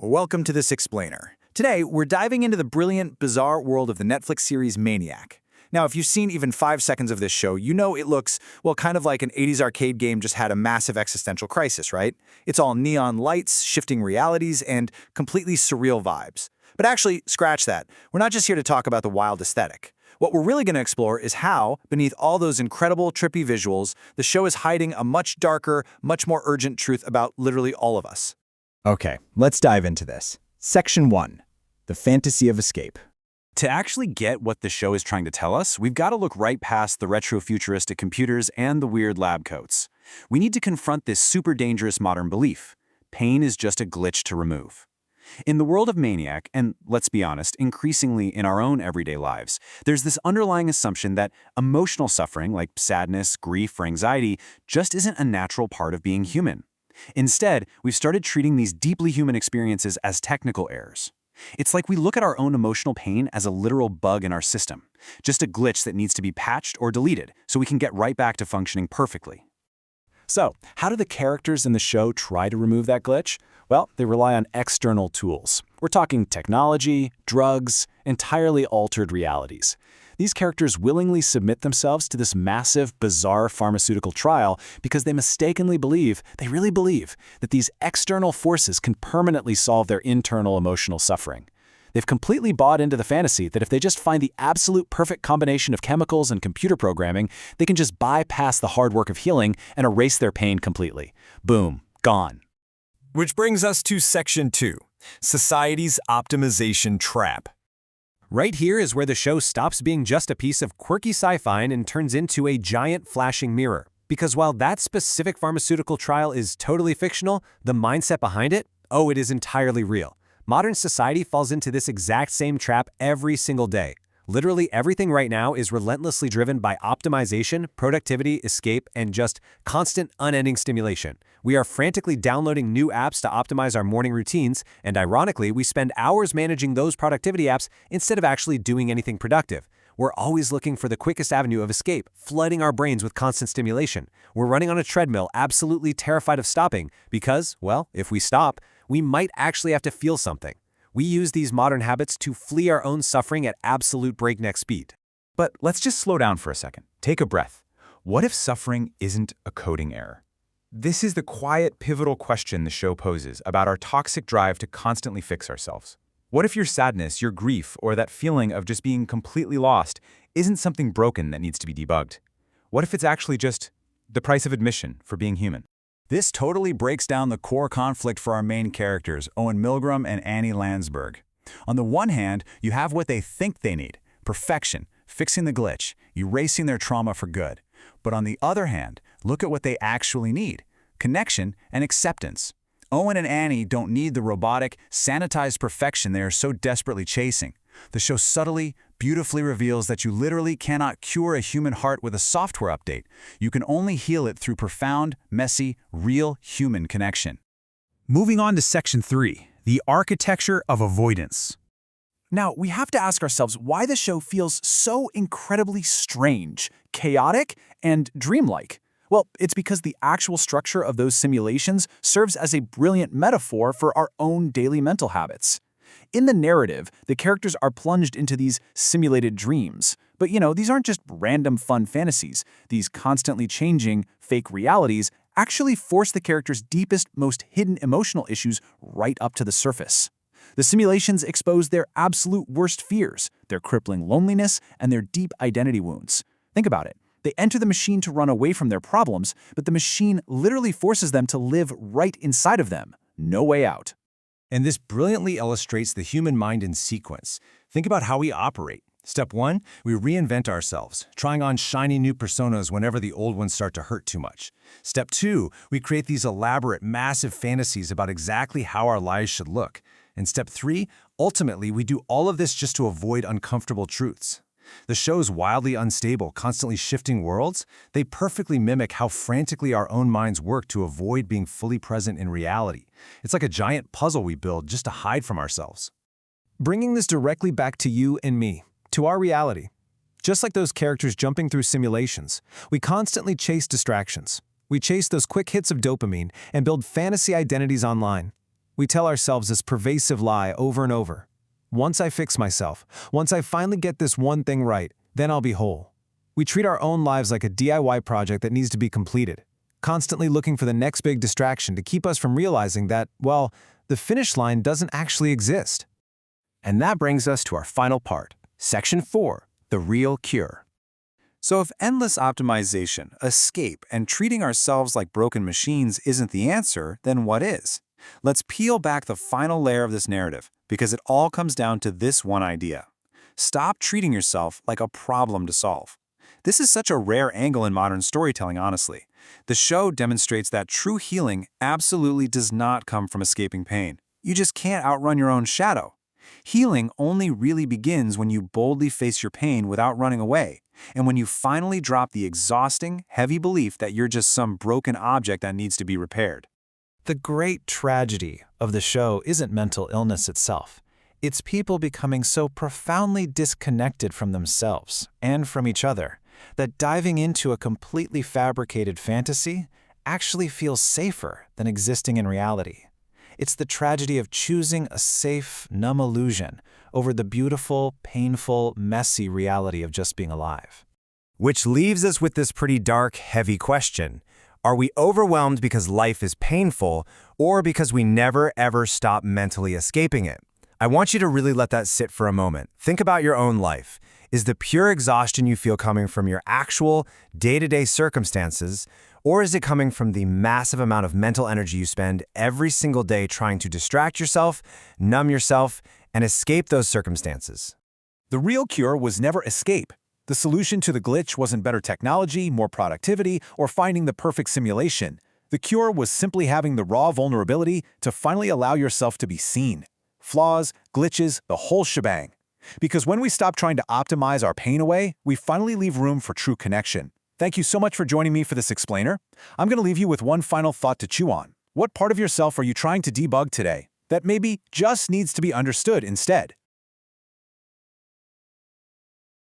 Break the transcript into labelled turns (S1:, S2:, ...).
S1: welcome to this explainer. Today, we're diving into the brilliant, bizarre world of the Netflix series Maniac. Now, if you've seen even 5 seconds of this show, you know it looks, well, kind of like an 80s arcade game just had a massive existential crisis, right? It's all neon lights, shifting realities, and completely surreal vibes. But actually, scratch that. We're not just here to talk about the wild aesthetic. What we're really going to explore is how, beneath all those incredible, trippy visuals, the show is hiding a much darker, much more urgent truth about literally all of us.
S2: Okay, let's dive into this. Section 1. The Fantasy of Escape.
S3: To actually get what the show is trying to tell us, we've got to look right past the retro-futuristic computers and the weird lab coats. We need to confront this super dangerous modern belief. Pain is just a glitch to remove. In the world of Maniac, and let's be honest, increasingly in our own everyday lives, there's this underlying assumption that emotional suffering, like sadness, grief, or anxiety, just isn't a natural part of being human. Instead, we've started treating these deeply human experiences as technical errors. It's like we look at our own emotional pain as a literal bug in our system, just a glitch that needs to be patched or deleted so we can get right back to functioning perfectly.
S2: So, how do the characters in the show try to remove that glitch? Well, they rely on external tools. We're talking technology, drugs, entirely altered realities. These characters willingly submit themselves to this massive, bizarre pharmaceutical trial because they mistakenly believe, they really believe, that these external forces can permanently solve their internal emotional suffering. They've completely bought into the fantasy that if they just find the absolute perfect combination of chemicals and computer programming, they can just bypass the hard work of healing and erase their pain completely. Boom, gone.
S4: Which brings us to Section 2, Society's Optimization Trap.
S5: Right here is where the show stops being just a piece of quirky sci-fi and turns into a giant flashing mirror. Because while that specific pharmaceutical trial is totally fictional, the mindset behind it, oh, it is entirely real. Modern society falls into this exact same trap every single day. Literally everything right now is relentlessly driven by optimization, productivity, escape, and just constant, unending stimulation. We are frantically downloading new apps to optimize our morning routines, and ironically, we spend hours managing those productivity apps instead of actually doing anything productive. We're always looking for the quickest avenue of escape, flooding our brains with constant stimulation. We're running on a treadmill, absolutely terrified of stopping, because, well, if we stop, we might actually have to feel something. We use these modern habits to flee our own suffering at absolute breakneck speed.
S3: But let's just slow down for a second. Take a breath. What if suffering isn't a coding error? This is the quiet, pivotal question the show poses about our toxic drive to constantly fix ourselves. What if your sadness, your grief, or that feeling of just being completely lost isn't something broken that needs to be debugged? What if it's actually just the price of admission for being human?
S6: This totally breaks down the core conflict for our main characters, Owen Milgram and Annie Landsberg. On the one hand, you have what they think they need, perfection, fixing the glitch, erasing their trauma for good. But on the other hand, look at what they actually need, connection and acceptance. Owen and Annie don't need the robotic, sanitized perfection they are so desperately chasing. The show subtly, beautifully reveals that you literally cannot cure a human heart with a software update. You can only heal it through profound, messy, real human connection.
S5: Moving on to Section 3, the architecture of avoidance.
S1: Now, we have to ask ourselves why the show feels so incredibly strange, chaotic, and dreamlike. Well, it's because the actual structure of those simulations serves as a brilliant metaphor for our own daily mental habits. In the narrative, the characters are plunged into these simulated dreams. But these aren't just random fun fantasies. These constantly changing, fake realities actually force the characters' deepest, most hidden emotional issues right up to the surface. The simulations expose their absolute worst fears, their crippling loneliness, and their deep identity wounds. Think about it. They enter the machine to run away from their problems, but the machine literally forces them to live right inside of them. No way out.
S5: And this brilliantly illustrates the human mind in sequence. Think about how we operate. Step 1, we reinvent ourselves, trying on shiny new personas whenever the old ones start to hurt too much. Step 2, we create these elaborate, massive fantasies about exactly how our lives should look. And step 3, ultimately, we do all of this just to avoid uncomfortable truths. The show's wildly unstable, constantly shifting worlds, they perfectly mimic how frantically our own minds work to avoid being fully present in reality. It's like a giant puzzle we build just to hide from ourselves. Bringing this directly back to you and me, to our reality. Just like those characters jumping through simulations, we constantly chase distractions. We chase those quick hits of dopamine and build fantasy identities online. We tell ourselves this pervasive lie over and over. Once I fix myself, once I finally get this one thing right, then I'll be whole. We treat our own lives like a DIY project that needs to be completed, constantly looking for the next big distraction to keep us from realizing that, well, the finish line doesn't actually exist.
S2: And that brings us to our final part, Section 4, the real cure.
S3: So if endless optimization, escape, and treating ourselves like broken machines isn't the answer, then what is? Let's peel back the final layer of this narrative, because it all comes down to this one idea. Stop treating yourself like a problem to solve. This is such a rare angle in modern storytelling, honestly. The show demonstrates that true healing absolutely does not come from escaping pain. You just can't outrun your own shadow. Healing only really begins when you boldly face your pain without running away, and when you finally drop the exhausting, heavy belief that you're just some broken object that needs to be repaired.
S1: The great tragedy of the show isn't mental illness itself. It's people becoming so profoundly disconnected from themselves and from each other that diving into a completely fabricated fantasy actually feels safer than existing in reality. It's the tragedy of choosing a safe, numb illusion over the beautiful, painful, messy reality of just being alive.
S4: Which leaves us with this pretty dark, heavy question. Are we overwhelmed because life is painful, or because we never ever stop mentally escaping it? I want you to really let that sit for a moment. Think about your own life. Is the pure exhaustion you feel coming from your actual day-to-day circumstances, or is it coming from the massive amount of mental energy you spend every single day trying to distract yourself, numb yourself, and escape those circumstances?
S1: The real cure was never escape. The solution to the glitch wasn't better technology, more productivity, or finding the perfect simulation. The cure was simply having the raw vulnerability to finally allow yourself to be seen. Flaws, glitches, the whole shebang. Because when we stop trying to optimize our pain away, we finally leave room for true connection. Thank you so much for joining me for this explainer. I'm going to leave you with one final thought to chew on. What part of yourself are you trying to debug today that maybe just needs to be understood instead?